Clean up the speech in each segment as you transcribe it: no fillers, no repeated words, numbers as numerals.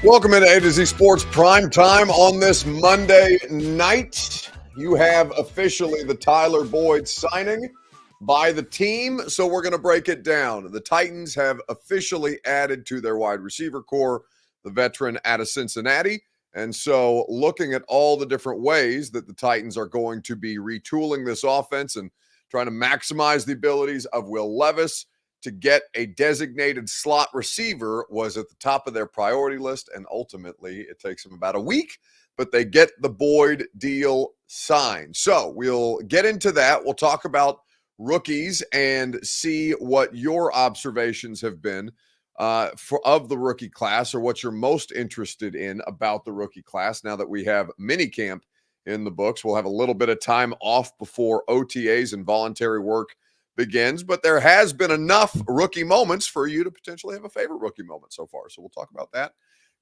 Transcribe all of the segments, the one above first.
Welcome into A to Z Sports Prime Time on this Monday night. You have officially the Tyler Boyd signing by the team, so we're going to break it down. The Titans have officially added to their wide receiver core the veteran out of Cincinnati, and so looking at all the different ways that the Titans are going to be retooling this offense and trying to maximize the abilities of Will Levis to get a designated slot receiver was at the top of their priority list, and ultimately it takes them about a week, but they get the Boyd deal signed. So we'll get into that. We'll talk about rookies and see what your observations have been of the rookie class, or what you're most interested in about the rookie class now that we have minicamp in the books. We'll have a little bit of time off before OTAs and voluntary work begins, but there has been enough rookie moments for you to potentially have a favorite rookie moment so far. So we'll talk about that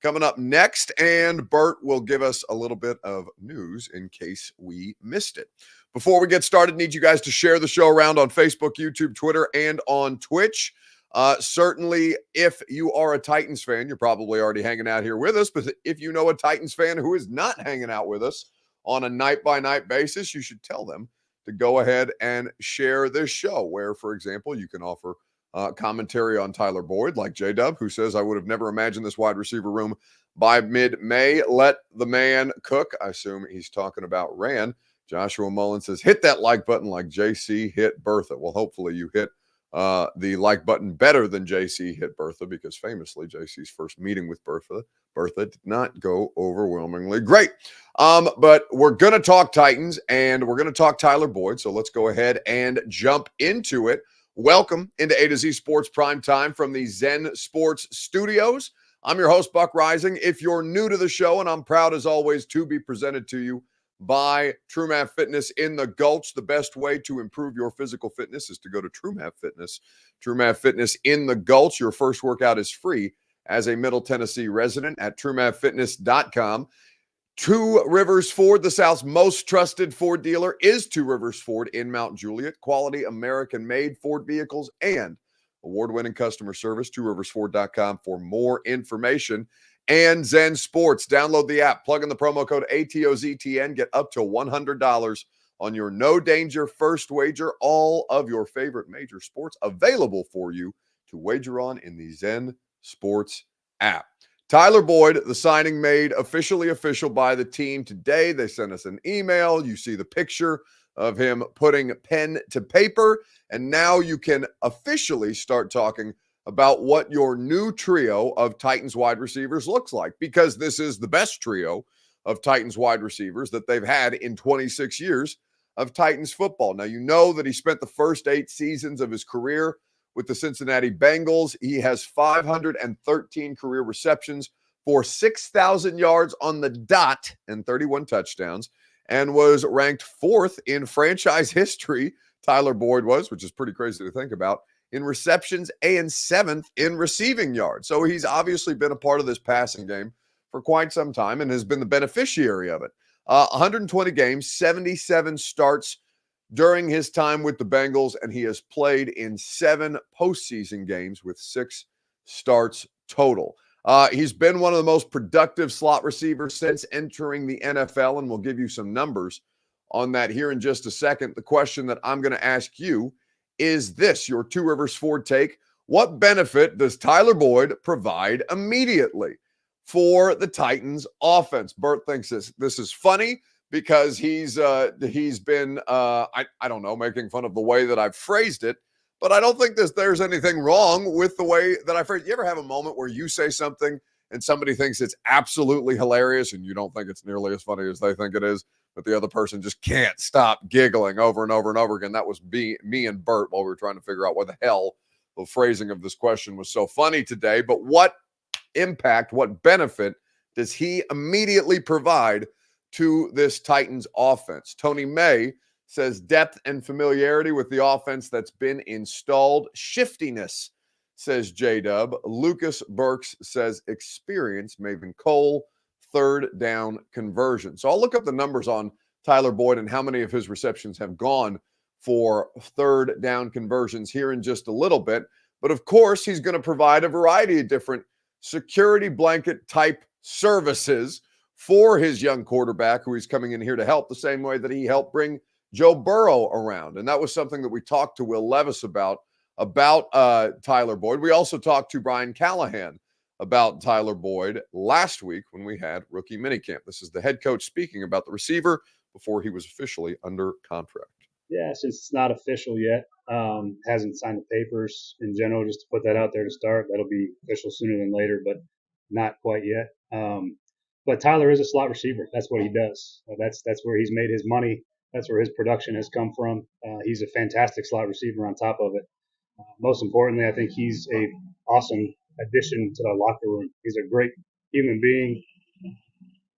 coming up next, and Bert will give us a little bit of news in case we missed it. Before we get started, need you guys to share the show around on Facebook, YouTube, Twitter, and on Twitch. Certainly, if you are a Titans fan, you're probably already hanging out here with us, but if you know a Titans fan who is not hanging out with us on a night-by-night basis, you should tell them to go ahead and share this show, where, for example, you can offer commentary on Tyler Boyd, like J-Dub, who says, I would have never imagined this wide receiver room by mid-May. Let the man cook. I assume he's talking about Rand. Joshua Mullen says, hit that like button like JC hit Bertha. Well, hopefully you hit the like button better than JC hit Bertha, because famously JC's first meeting with Bertha did not go overwhelmingly great. But we're going to talk Titans, and we're going to talk Tyler Boyd. So let's go ahead and jump into it. Welcome into A to Z Sports Prime Time from the Zen Sports Studios. I'm your host, Buck Rising. If you're new to the show, and I'm proud as always to be presented to you by TrueMath Fitness in the Gulch. The best way to improve your physical fitness is to go to TrueMath Fitness. TrueMath Fitness in the Gulch. Your first workout is free as a Middle Tennessee resident at TrueMathFitness.com. Two Rivers Ford, the South's most trusted Ford dealer, is Two Rivers Ford in Mount Juliet. Quality American-made Ford vehicles and award-winning customer service. TwoRiversFord.com for more information. And Zen Sports. Download the app, plug in the promo code ATOZTN, get up to $100 on your no-danger first wager. All of your favorite major sports available for you to wager on in the Zen Sports app. Tyler Boyd, the signing made officially official by the team today. They sent us an email. You see the picture of him putting pen to paper, and now you can officially start talking about what your new trio of Titans wide receivers looks like, because this is the best trio of Titans wide receivers that they've had in 26 years of Titans football. Now, you know that he spent the first 8 seasons of his career with the Cincinnati Bengals. He has 513 career receptions for 6,000 yards on the dot and 31 touchdowns, and was ranked 4th in franchise history, Tyler Boyd was, which is pretty crazy to think about, in receptions and 7th in receiving yards. So he's obviously been a part of this passing game for quite some time and has been the beneficiary of it. 120 games, 77 starts during his time with the Bengals, and he has played in 7 postseason games with 6 starts total. He's been one of the most productive slot receivers since entering the NFL, and we'll give you some numbers on that here in just a second. The question that I'm going to ask you is this, your Two Rivers Ford take: what benefit does Tyler Boyd provide immediately for the Titans offense? Bert thinks this is funny because he's been I don't know, making fun of the way that I've phrased it, but I don't think there's anything wrong with the way that I phrased it. You ever have a moment where you say something and somebody thinks it's absolutely hilarious and you don't think it's nearly as funny as they think it is, but the other person just can't stop giggling over and over and over again? That was me and Bert while we were trying to figure out what the hell the phrasing of this question was so funny today. But what impact, what benefit does he immediately provide to this Titans offense? Tony May says depth and familiarity with the offense that's been installed. Shiftiness, says J-Dub. Lucas Burks says experience. Maven Cole, third down conversion. So I'll look up the numbers on Tyler Boyd and how many of his receptions have gone for third down conversions here in just a little bit. But of course, he's going to provide a variety of different security blanket type services for his young quarterback who he's coming in here to help, the same way that he helped bring Joe Burrow around. And that was something that we talked to Will Levis about Tyler Boyd. We also talked to Brian Callahan about Tyler Boyd last week when we had rookie minicamp. This is the head coach speaking about the receiver before he was officially under contract. Yeah, since it's not official yet, hasn't signed the papers in general, just to put that out there to start. That'll be official sooner than later, but not quite yet. But Tyler is a slot receiver. That's what he does. That's where he's made his money. That's where his production has come from. He's a fantastic slot receiver on top of it. Most importantly, I think he's a awesome addition to the locker room. He's a great human being,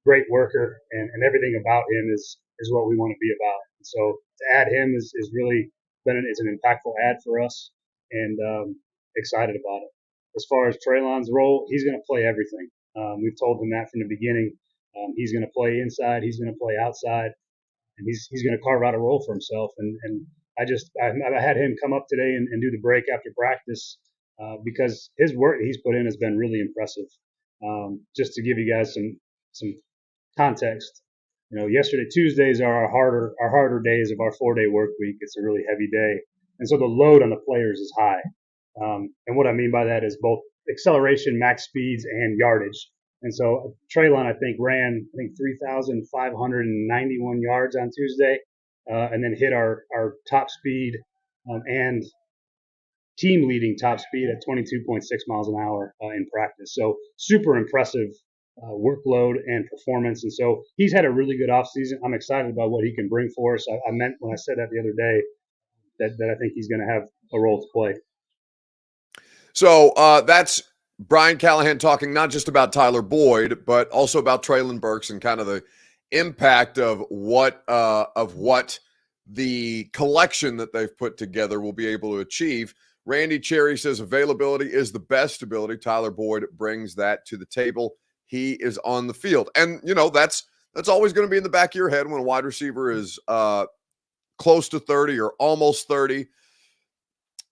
great worker, and everything about him is what we want to be about. And so to add him is really it's an impactful add for us, and excited about it. As far as Treylon's role, he's going to play everything. We've told him that from the beginning. He's going to play inside. He's going to play outside, and he's going to carve out a role for himself. And I had him come up today and do the break after practice because his work he's put in has been really impressive. Just to give you guys some context, yesterday, Tuesdays are our harder days of our 4-day work week. It's a really heavy day, and so the load on the players is high. And what I mean by that is both acceleration, max speeds, and yardage. And so Treylon, I think, ran 3,591 yards on Tuesday, and then hit our top speed and team leading top speed at 22.6 miles an hour in practice. So super impressive workload and performance. And so he's had a really good offseason. I'm excited about what he can bring for us. I meant when I said that the other day that I think he's going to have a role to play. So that's Brian Callahan talking not just about Tyler Boyd, but also about Treylon Burks and kind of the impact of what the collection that they've put together will be able to achieve. Randy Cherry says availability is the best ability. Tyler Boyd brings that to the table. He is on the field. And, that's always going to be in the back of your head when a wide receiver is close to 30 or almost 30.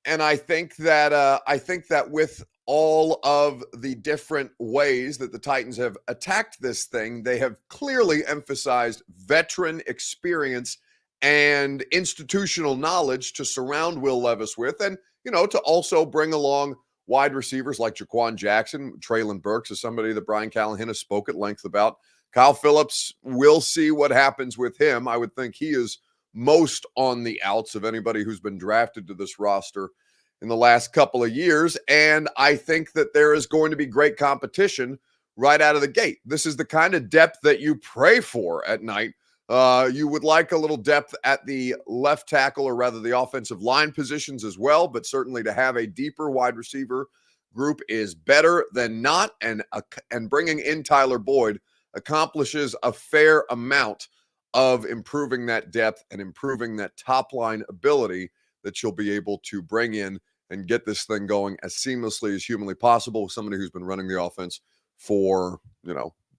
And I think that with all of the different ways that the Titans have attacked this thing, they have clearly emphasized veteran experience and institutional knowledge to surround Will Levis with, and, to also bring along wide receivers like Jaquan Jackson. Treylon Burks is somebody that Brian Callahan has spoke at length about. Kyle Phillips, we'll see what happens with him. I would think he is most on the outs of anybody who's been drafted to this roster in the last couple of years. And I think that there is going to be great competition right out of the gate. This is the kind of depth that you pray for at night. You would like a little depth at the left tackle, or rather the offensive line positions as well, but certainly to have a deeper wide receiver group is better than not. And bringing in Tyler Boyd accomplishes a fair amount of improving that depth and improving that top line ability that you'll be able to bring in and get this thing going as seamlessly as humanly possible with somebody who's been running the offense for,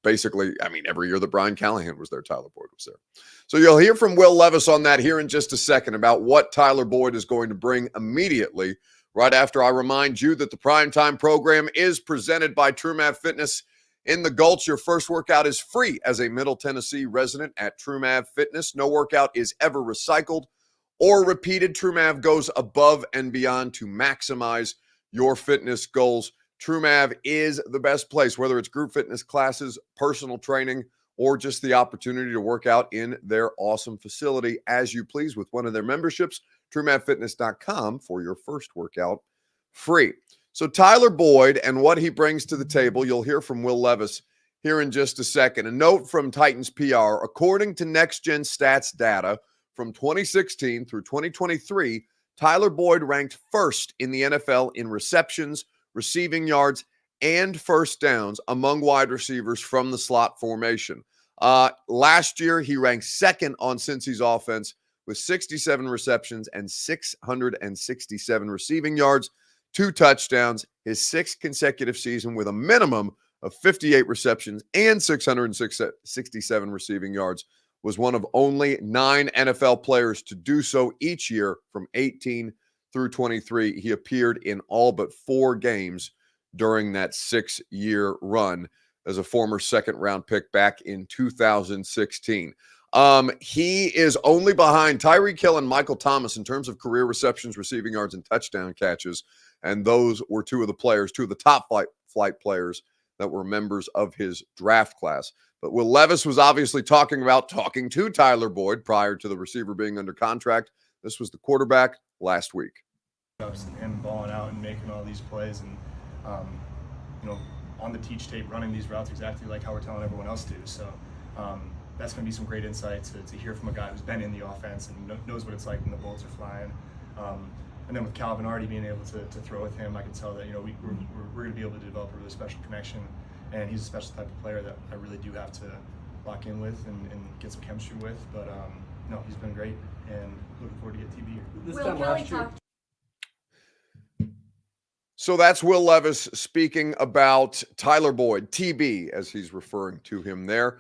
basically, every year that Brian Callahan was there, Tyler Boyd was there. So you'll hear from Will Levis on that here in just a second about what Tyler Boyd is going to bring immediately, right after I remind you that the Primetime program is presented by TrueMav Fitness in the Gulch. Your first workout is free as a Middle Tennessee resident at TrueMav Fitness. No workout is ever recycled or repeated. TrueMav goes above and beyond to maximize your fitness goals. TrueMav is the best place, whether it's group fitness classes, personal training, or just the opportunity to work out in their awesome facility as you please with one of their memberships. TrueMavFitness.com for your first workout free. So Tyler Boyd and what he brings to the table, you'll hear from Will Levis here in just a second. A note from Titans PR, according to Next Gen Stats data from 2016 through 2023, Tyler Boyd ranked first in the NFL in receptions, receiving yards, and first downs among wide receivers from the slot formation. Last year, he ranked second on Cincy's offense with 67 receptions and 667 receiving yards, 2 touchdowns, his 6th consecutive season with a minimum of 58 receptions and 667 receiving yards, was one of only 9 NFL players to do so each year from 18 through 23. He appeared in all but 4 games during that 6-year run. as a former second-round pick back in 2016. He is only behind Tyreek Hill and Michael Thomas in terms of career receptions, receiving yards, and touchdown catches. And those were two of the top flight players that were members of his draft class. But Will Levis was obviously talking to Tyler Boyd prior to the receiver being under contract. This was the quarterback last week. Him balling out and making all these plays and, on the teach tape, running these routes exactly like how we're telling everyone else to. So that's going to be some great insight to hear from a guy who's been in the offense and knows what it's like when the bullets are flying. And then with Calvin already being able to throw with him, I can tell that we're going to be able to develop a really special connection. And he's a special type of player that I really do have to lock in with and get some chemistry with. But he's been great, and looking forward to get TB here. This time last year. So that's Will Levis speaking about Tyler Boyd, TB, as he's referring to him there.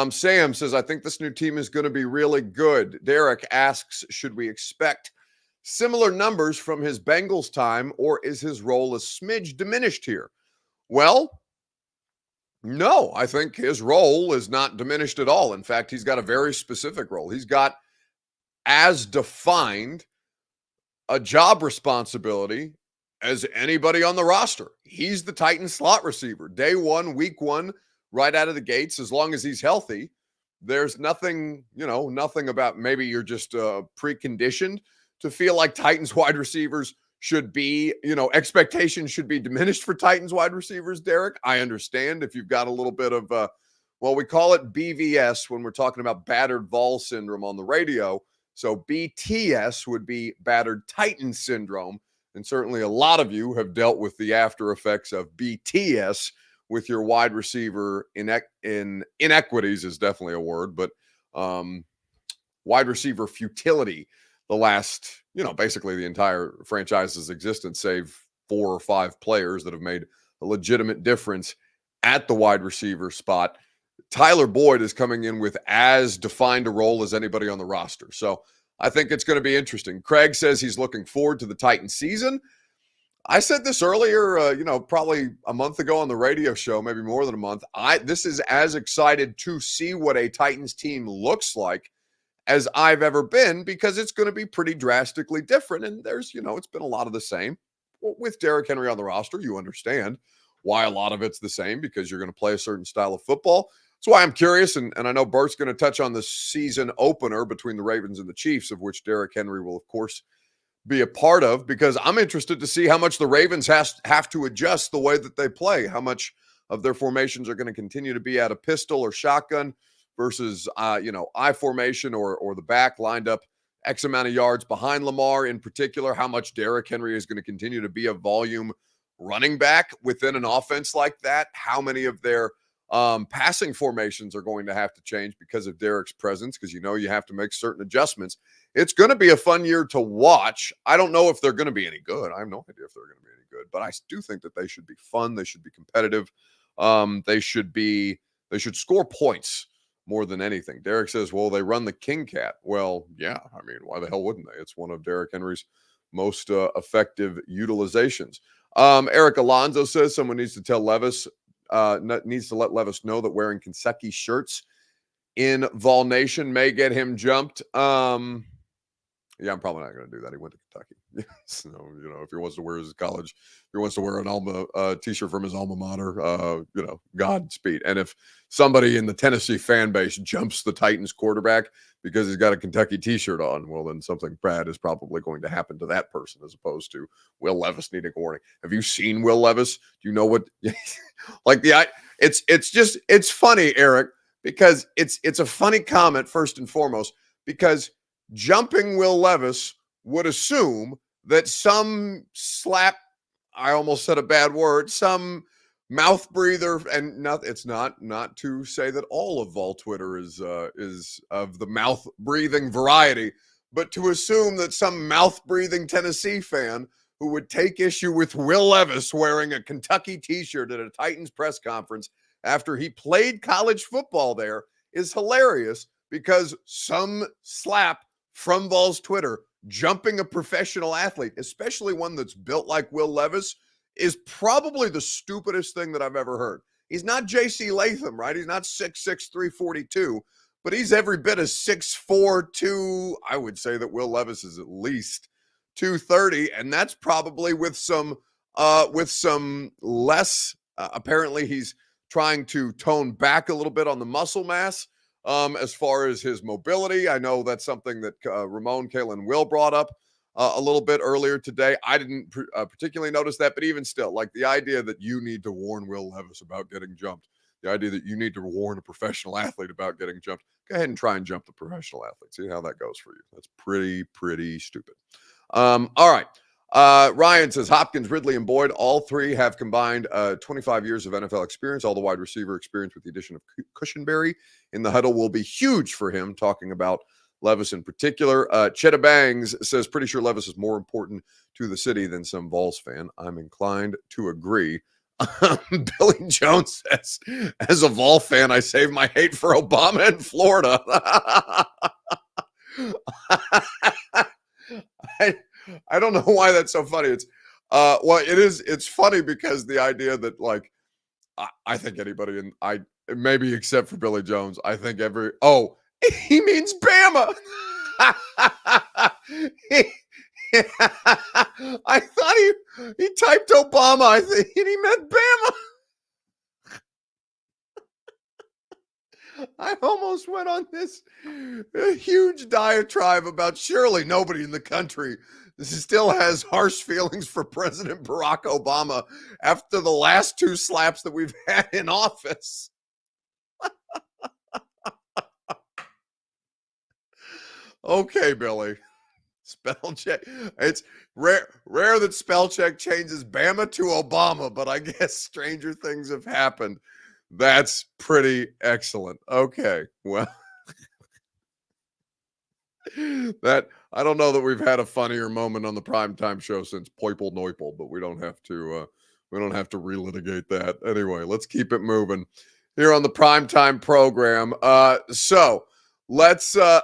Sam says, I think this new team is going to be really good. Derek asks, should we expect similar numbers from his Bengals time, or is his role a smidge diminished here? Well, no, I think his role is not diminished at all. In fact, he's got a very specific role. He's got, as defined, a job responsibility as anybody on the roster. He's the Titans slot receiver. Day one, week one, right out of the gates, as long as he's healthy. There's nothing about maybe you're just preconditioned to feel like Titans wide receivers should be, expectations should be diminished for Titans wide receivers, Derek. I understand if you've got a little bit of, we call it BVS when we're talking about battered Vol syndrome on the radio. So BTS would be battered Titan syndrome. And certainly a lot of you have dealt with the after effects of BTS with your wide receiver inequities is definitely a word, but wide receiver futility the last, basically the entire franchise's existence, save 4 or 5 players that have made a legitimate difference at the wide receiver spot. Tyler Boyd is coming in with as defined a role as anybody on the roster. So I think it's going to be interesting. Craig says he's looking forward to the Titans season. I said this earlier, probably a month ago on the radio show, maybe more than a month. This is as excited to see what a Titans team looks like as I've ever been, because it's going to be pretty drastically different. And there's, it's been a lot of the same. With Derrick Henry on the roster, you understand why a lot of it's the same, because you're going to play a certain style of football. That's why I'm curious, and I know Bert's going to touch on the season opener between the Ravens and the Chiefs, of which Derrick Henry will, of course, be a part of, because I'm interested to see how much the Ravens have to adjust the way that they play, how much of their formations are going to continue to be out of pistol or shotgun versus, I formation or the back lined up X amount of yards behind Lamar in particular, how much Derrick Henry is going to continue to be a volume running back within an offense like that, how many of their passing formations are going to have to change because of Derrick's presence, because you have to make certain adjustments. It's going to be a fun year to watch. I don't know if they're going to be any good. I have no idea if they're going to be any good, but I do think that they should be fun. They should be competitive. They should score points more than anything. Derek says, well, they run the King Cat. Well, yeah, I mean, why the hell wouldn't they? It's one of Derrick Henry's most effective utilizations. Eric Alonzo says someone needs to let Levis know that wearing Kentucky shirts in Vol Nation may get him jumped. Yeah, I'm probably not going to do that. He went to Kentucky. So, if he wants to wear his college, if he wants to wear an Alma t-shirt from his alma mater, Godspeed. And if somebody in the Tennessee fan base jumps the Titans quarterback because he's got a Kentucky t-shirt on, well, then something bad is probably going to happen to that person, as opposed to Will Levis needing a warning. Have you seen Will Levis? Do you know what? It's funny, Eric, because it's a funny comment first and foremost, because jumping Will Levis would assume that some I almost said a bad word, some mouth breather, and it's not to say that all of Vol Twitter is of the mouth breathing variety, but to assume that some mouth breathing Tennessee fan who would take issue with Will Levis wearing a Kentucky t-shirt at a Titans press conference after he played college football there is hilarious, because some slap from Vol's Twitter jumping a professional athlete, especially one that's built like Will Levis, is probably the stupidest thing that I've ever heard. He's not J.C. Latham, right? He's not 6'6", 342, but he's every bit as 6'4", 2. I would say that Will Levis is at least 230, and that's probably with some less. Apparently, he's trying to tone back a little bit on the muscle mass as far as his mobility. I know that's something that Ramon, Kalen, Will brought up a little bit earlier today. I didn't particularly notice that, but even still, like the idea that you need to warn Will Levis about getting jumped, the idea that you need to warn a professional athlete about getting jumped, go ahead and try and jump the professional athlete. See how that goes for you. That's pretty stupid. All right. Ryan says Hopkins, Ridley, and Boyd, all three have combined 25 years of NFL experience. All the wide receiver experience with the addition of Cushenberry in the huddle will be huge for him, talking about Levis in particular. Cheddar Bangs says, pretty sure Levis is more important to the city than some Vols fan. I'm inclined to agree. Billy Jones says, as a Vol fan, I save my hate for Obama in Florida. I don't know why that's so funny. It's well, it is. It's funny because the idea that like I think anybody maybe except for Billy Jones, I think he means Bama. I thought he typed Obama. I think and he meant Bama. I almost went on this huge diatribe about surely nobody in the country still has harsh feelings for President Barack Obama after the last two slaps that we've had in office. Okay, Billy. Spell check. It's rare that spell check changes Bama to Obama, but I guess stranger things have happened. That's pretty excellent. Okay, well, that I don't know that we've had a funnier moment on the primetime show since Poiple Neupel, but we don't have to relitigate that. Anyway, let's keep it moving here on the primetime program. So let's I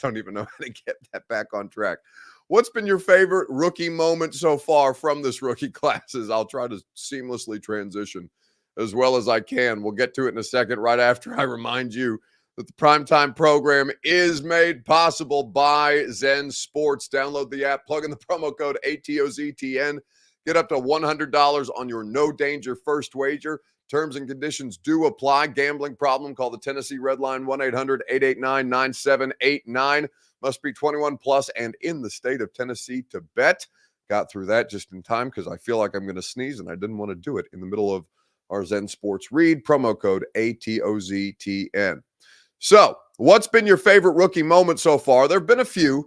don't even know how to get that back on track. What's been your favorite rookie moment so far from this rookie classes? I'll try to seamlessly transition as well as I can. We'll get to it in a second, right after I remind you that the primetime program is made possible by Zen Sports. Download the app, plug in the promo code ATOZTN, get up to $100 on your no danger first wager. Terms and conditions do apply. Gambling problem, call the Tennessee Red Line, 1-800-889-9789. Must be 21 plus and in the state of Tennessee to bet. Got through that just in time because I feel like I'm going to sneeze and I didn't want to do it in the middle of our Zen Sports read. Promo code ATOZTN. So, what's been your favorite rookie moment so far? There have been a few.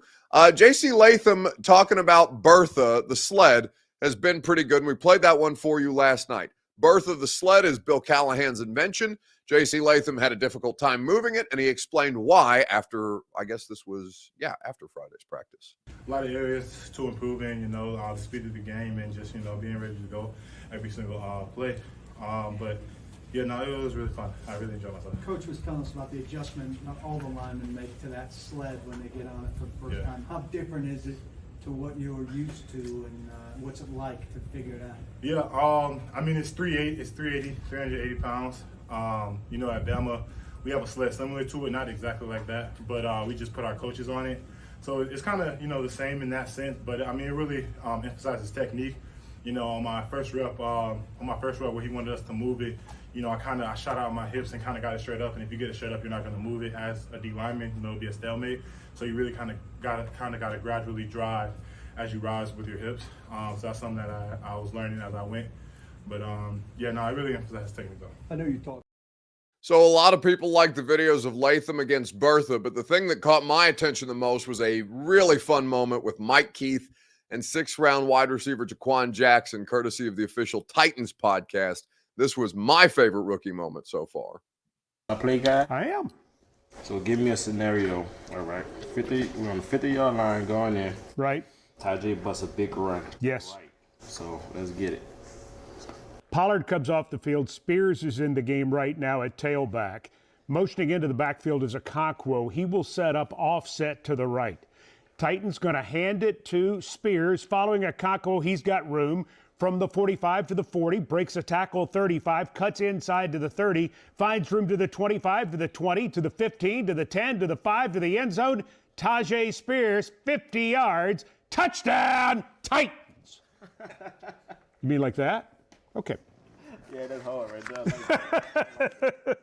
J.C. Latham talking about Bertha, the sled, has been pretty good, and we played that one for you last night. Bertha, the sled, is Bill Callahan's invention. J.C. Latham had a difficult time moving it, and he explained why after, I guess this was, after Friday's practice. A lot of areas to improve in, the speed of the game and just, being ready to go every single play. But it was really fun. I really enjoyed myself. Coach was telling us about the adjustment all the linemen make to that sled when they get on it for the first time. How different is it to what you're used to, and what's it like to figure it out? It's 380 pounds. At Bama, we have a sled similar to it, not exactly like that, but we just put our coaches on it. So it's kind of, the same in that sense, but it really emphasizes technique. On my first rep where he wanted us to move it, I shot out my hips and kind of got it straight up. And if you get it straight up, you're not going to move it as a D lineman. It'll be a stalemate. So you really kind of got to gradually drive as you rise with your hips. So that's something that I was learning as I went. But I really emphasize technique though. I know you talked. So a lot of people like the videos of Latham against Bertha, but the thing that caught my attention the most was a really fun moment with Mike Keith and sixth-round wide receiver Jaquan Jackson, courtesy of the official Titans podcast. This was my favorite rookie moment so far. A play guy? I am. So give me a scenario, all right? We're on the 50-yard line going in. Right. Tajay busts a big run. Yes. Right. So let's get it. Pollard comes off the field. Spears is in the game right now at tailback. Motioning into the backfield is Okonkwo. He will set up offset to the right. Titans going to hand it to Spears. Following Okonkwo, he's got room. from the 45 to the 40, breaks a tackle 35, cuts inside to the 30, finds room to the 25, to the 20, to the 15, to the 10, to the 5, to the end zone. Tajay Spears, 50 yards, touchdown, Titans. You mean like that? Okay. Yeah, that's hard right there.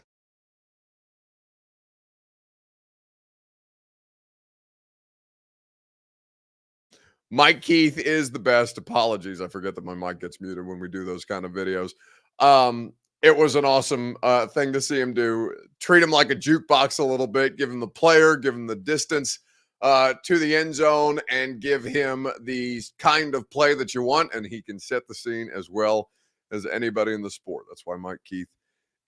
Mike Keith is the best. Apologies. I forget that my mic gets muted when we do those kind of videos. It was an awesome thing to see him do. Treat him like a jukebox a little bit, give him the player, give him the distance to the end zone, and give him the kind of play that you want, and he can set the scene as well as anybody in the sport. That's why Mike Keith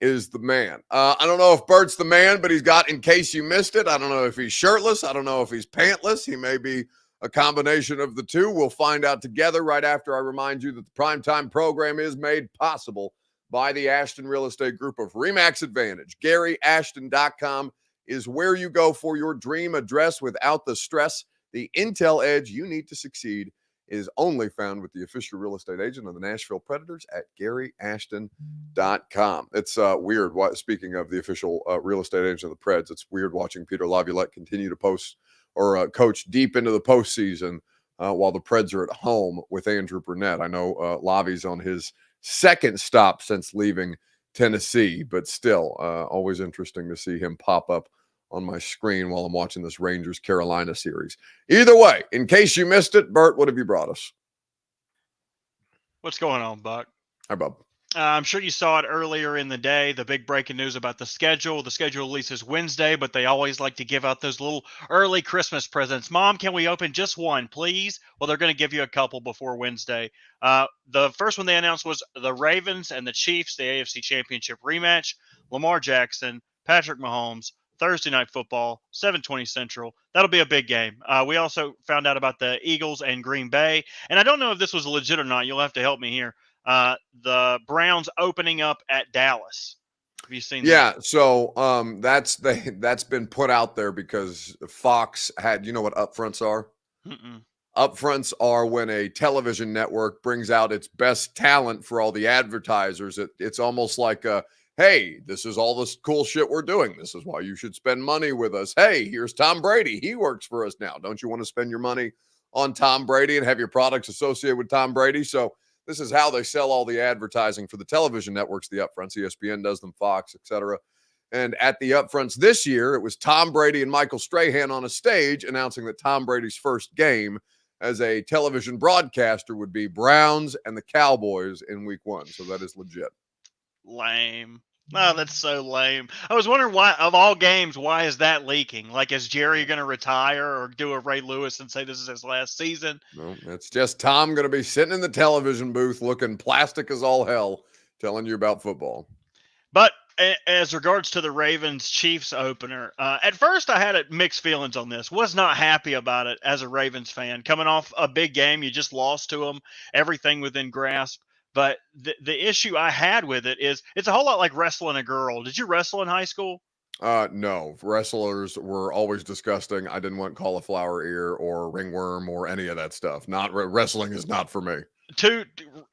is the man. I don't know if Bert's the man, but he's got, in case you missed it, I don't know if he's shirtless. I don't know if he's pantless. He may be a combination of the two. We'll find out together right after I remind you that the Primetime program is made possible by the Ashton Real Estate Group of RE/MAX Advantage. GaryAshton.com is where you go for your dream address without the stress. The intel edge you need to succeed is only found with the official real estate agent of the Nashville Predators at GaryAshton.com. It's weird. Speaking of the official real estate agent of the Preds, it's weird watching Peter Laviolette continue to post or coach deep into the postseason while the Preds are at home with Andrew Burnett. I know Lavi's on his second stop since leaving Tennessee, but still always interesting to see him pop up on my screen while I'm watching this Rangers-Carolina series. Either way, in case you missed it, Bert, what have you brought us? What's going on, Buck? Hi, Bub. I'm sure you saw it earlier in the day, the big breaking news about the schedule. The schedule releases Wednesday, but they always like to give out those little early Christmas presents. Mom, can we open just one, please? Well, they're going to give you a couple before Wednesday. The first one they announced was the Ravens and the Chiefs, the AFC Championship rematch. Lamar Jackson, Patrick Mahomes, Thursday Night Football, 7:20 Central. That'll be a big game. We also found out about the Eagles and Green Bay. And I don't know if this was legit or not. You'll have to help me here. The Browns opening up at Dallas. Have you seen that? Yeah, so that's been put out there because Fox had, you know what upfronts are? Mm-mm. Upfronts are when a television network brings out its best talent for all the advertisers. It's almost like hey, this is all this cool shit we're doing. This is why you should spend money with us. Hey, here's Tom Brady. He works for us now. Don't you want to spend your money on Tom Brady and have your products associated with Tom Brady? So this is how they sell all the advertising for the television networks, the upfronts. ESPN does them, Fox, etc. And at the upfronts this year, it was Tom Brady and Michael Strahan on a stage announcing that Tom Brady's first game as a television broadcaster would be Browns and the Cowboys in week 1. So that is legit. Lame. Oh, that's so lame. I was wondering why, of all games, why is that leaking? Like, is Jerry going to retire or do a Ray Lewis and say this is his last season? No, it's just Tom going to be sitting in the television booth looking plastic as all hell, telling you about football. But as regards to the Ravens-Chiefs opener, at first I had mixed feelings on this. Was not happy about it as a Ravens fan. Coming off a big game, you just lost to them, everything within grasp. But the issue I had with it is it's a whole lot like wrestling a girl. Did you wrestle in high school? No. Wrestlers were always disgusting. I didn't want cauliflower ear or ringworm or any of that stuff. Wrestling is not for me.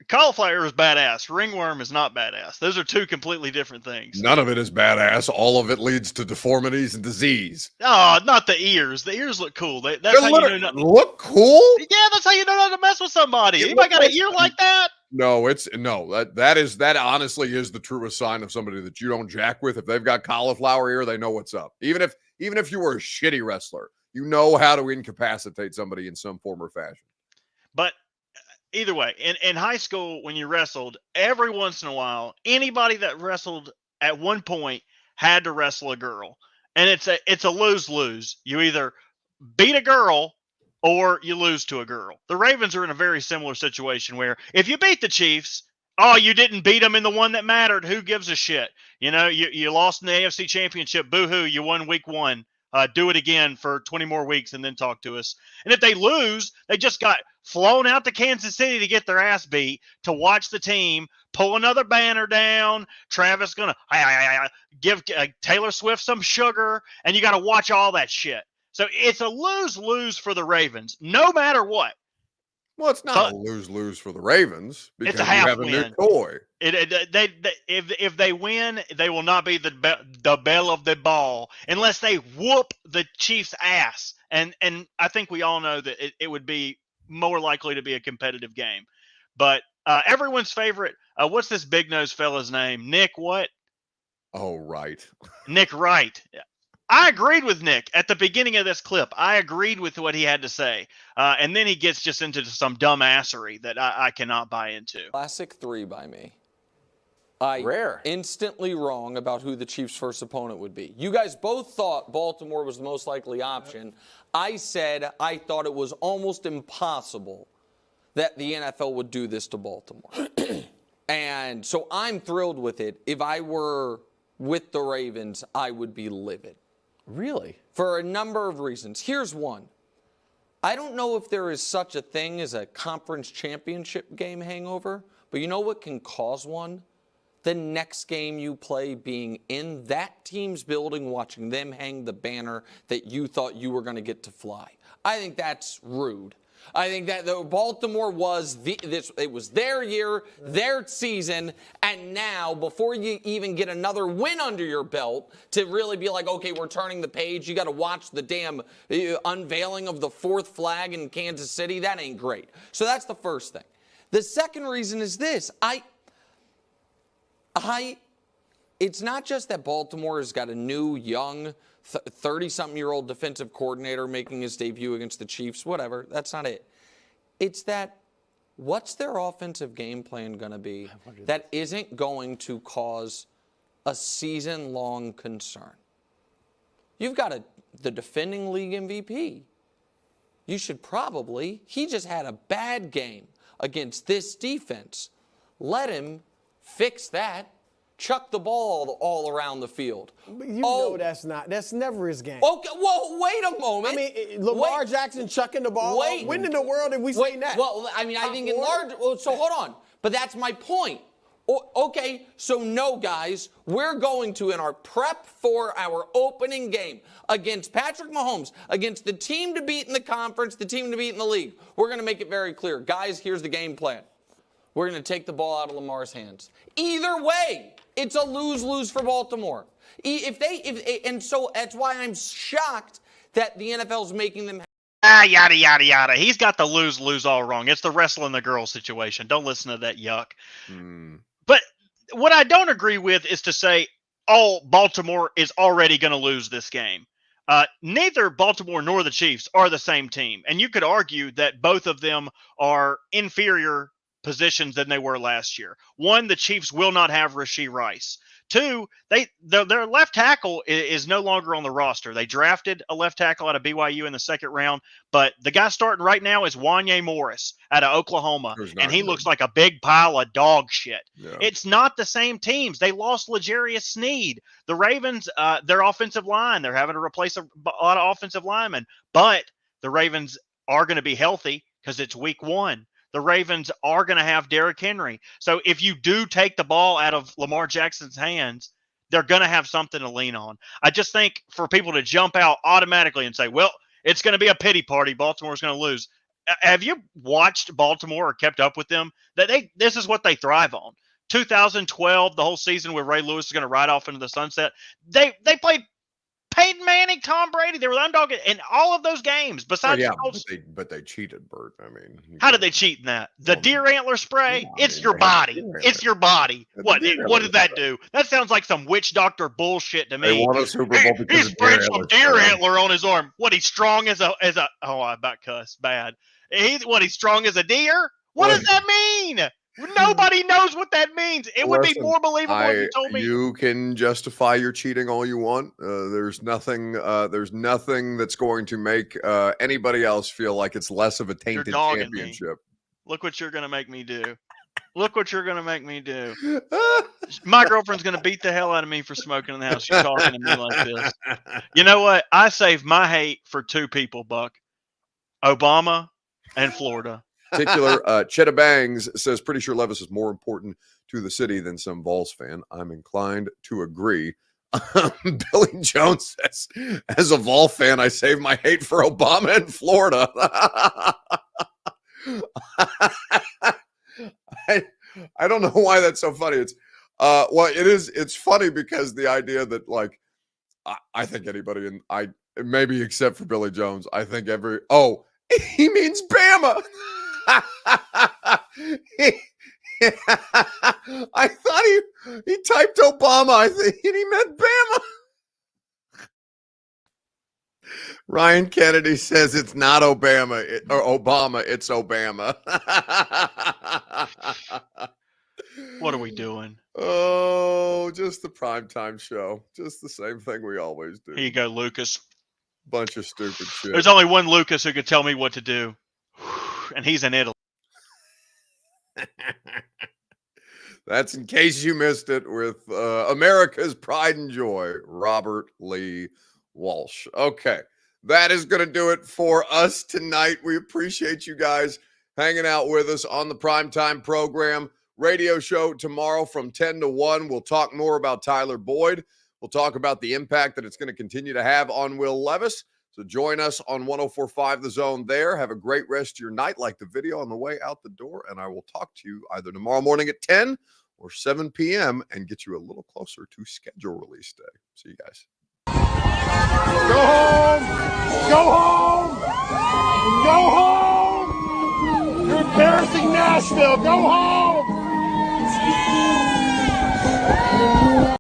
Cauliflower is badass. Ringworm is not badass. Those are two completely different things. None of it is badass. All of it leads to deformities and disease. Oh, not the ears. The ears look cool. That's how you know. Look cool? Yeah, that's how you know not to mess with somebody. Anybody got an ear like that? No, that honestly is the truest sign of somebody that you don't jack with. If they've got cauliflower ear, they know what's up. Even if you were a shitty wrestler, you know how to incapacitate somebody in some form or fashion. But either way, in high school, when you wrestled, every once in a while, anybody that wrestled at one point had to wrestle a girl. And it's a lose-lose. You either beat a girl or you lose to a girl. The Ravens are in a very similar situation where if you beat the Chiefs, oh, you didn't beat them in the one that mattered. Who gives a shit? You know, you lost in the AFC Championship. Boo-hoo, you won week 1. Do it again for 20 more weeks and then talk to us. And if they lose, they just got flown out to Kansas City to get their ass beat, to watch the team pull another banner down. Travis going to give Taylor Swift some sugar, and you got to watch all that shit. So it's a lose-lose for the Ravens, no matter what. Well, it's not a lose-lose for the Ravens because it's a half you have a win. new toy. If they win, they will not be the belle of the ball unless they whoop the Chiefs' ass. And I think we all know that it would be more likely to be a competitive game. But everyone's favorite, what's this big-nosed fella's name? Nick what? Oh, right. Nick Wright. I agreed with Nick at the beginning of this clip. I agreed with what he had to say. And then he gets just into some dumbassery that I cannot buy into. Classic 3 by me. Rare. Instantly wrong about who the Chiefs' first opponent would be. You guys both thought Baltimore was the most likely option. I said I thought it was almost impossible that the NFL would do this to Baltimore. And so I'm thrilled with it. If I were with the Ravens, I would be livid. Really? For a number of reasons. Here's one. I don't know if there is such a thing as a conference championship game hangover, but you know what can cause one? The next game you play being in that team's building, watching them hang the banner that you thought you were going to get to fly. I think that's rude. I think that Baltimore was it was their year, their season, and now before you even get another win under your belt to really be like, okay, we're turning the page, you got to watch the damn unveiling of the fourth flag in Kansas City. That ain't great. So that's the first thing. The second reason is this. It's not just that Baltimore has got a new, young, 30-something-year-old defensive coordinator making his debut against the Chiefs, whatever. That's not it. It's that what's their offensive game plan going to be that isn't going to cause a season-long concern? You've got the defending league MVP. You should probably, he just had a bad game against this defense. Let him fix that. Chuck the ball all around the field. But you know that's never his game. Okay, well, wait a moment. I mean, Lamar Jackson chucking the ball. When in the world have we seen that? Well, I mean, I think in large. Well, so hold on. But that's my point. Okay, so no, guys, we're going to, in our prep for our opening game against Patrick Mahomes, against the team to beat in the conference, the team to beat in the league, we're going to make it very clear. Guys, here's the game plan. We're going to take the ball out of Lamar's hands. Either way, it's a lose-lose for Baltimore. And so that's why I'm shocked that the NFL's making them. Yada, yada, yada. He's got the lose-lose all wrong. It's the wrestling the girl situation. Don't listen to that yuck. But what I don't agree with is to say, oh, Baltimore is already going to lose this game. Neither Baltimore nor the Chiefs are the same team. And you could argue that both of them are inferior positions than they were last year. One, the Chiefs will not have Rashee Rice. Two, their left tackle is no longer on the roster. They drafted a left tackle out of BYU in the second round, but the guy starting right now is Wanye Morris out of Oklahoma, and he looks like a big pile of dog shit. Yeah. It's not the same teams. They lost L'Jarius Sneed. The Ravens, their offensive line, they're having to replace a lot of offensive linemen, but the Ravens are going to be healthy because it's week 1. The Ravens are going to have Derrick Henry. So if you do take the ball out of Lamar Jackson's hands, they're going to have something to lean on. I just think for people to jump out automatically and say, well, it's going to be a pity party, Baltimore's going to lose. Have you watched Baltimore or kept up with them? This is what they thrive on. 2012, the whole season where Ray Lewis is going to ride off into the sunset, they played Peyton Manning, Tom Brady. They were the underdog in all of those games. Besides, but they cheated, Bert. I mean, how did they cheat in that? The deer antler spray? It's your body. It's your body. What did that do? That sounds like some witch doctor bullshit to me. They won a Super Bowl because he's sprayed some deer antler on his arm. What, he's strong as a oh, I about cussed bad. He's strong as a deer? What does that mean? Nobody knows what that means. It would be more believable if you told me. You can justify your cheating all you want. There's nothing that's going to make anybody else feel like it's less of a tainted championship. Me. Look what you're going to make me do. Look what you're going to make me do. My girlfriend's going to beat the hell out of me for smoking in the house. She's talking to me like this. You know what? I saved my hate for 2 people, Buck. Obama and Florida. Particular Cheddar Bangs says, pretty sure Levis is more important to the city than some Vols fan. I'm inclined to agree. Billy Jones says, as a Vol fan, I save my hate for Obama in Florida. I don't know why that's so funny. It's well, it's funny because the idea that like I think anybody maybe except for Billy Jones, I think he means Bama. I thought he typed Obama. I think he meant Bama. Ryan Kennedy says it's not Obama or Obama, it's Obama. What are we doing? Oh, just the primetime show. Just the same thing we always do. Here you go, Lucas. Bunch of stupid shit. There's only one Lucas who could tell me what to do, and he's in Italy. That's in case you missed it with America's pride and joy, Robert Lee Walsh. Okay, that is going to do it for us tonight. We appreciate you guys hanging out with us on the Primetime program. Radio show tomorrow from 10 to 1. We'll talk more about Tyler Boyd. We'll talk about the impact that it's going to continue to have on Will Levis. So join us on 104.5 The Zone there. Have a great rest of your night. Like the video on the way out the door. And I will talk to you either tomorrow morning at 10 or 7 p.m. and get you a little closer to schedule release day. See you guys. Go home! Go home! Go home! You're embarrassing Nashville! Go home!